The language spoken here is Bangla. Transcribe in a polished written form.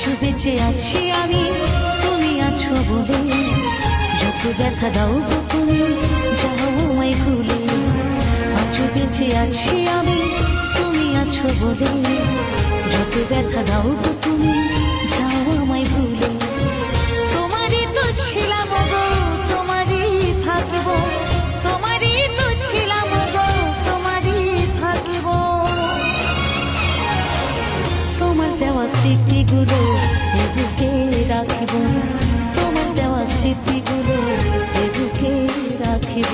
আজও বেঁচে আছি আমি তুমি আছো বলে, যত ব্যথা দাও গো তুমি যাও আমায় ভুলে। আজও বেঁচে আছি আমি তুমি আছো বলে, যত ব্যথা দাও গো তুমি যাও আমায় ভুলে। তোমারই তো ছিলাম গো তোমারই থাকবো, তোমারই তো ছিলাম গো তোমারই থাকবো। তোমার দেওয়া স্মৃতিগুলো এ বুকে রাখিব, তোমার দেওয়া স্মৃতিগুলো এ বুকে রাখিব।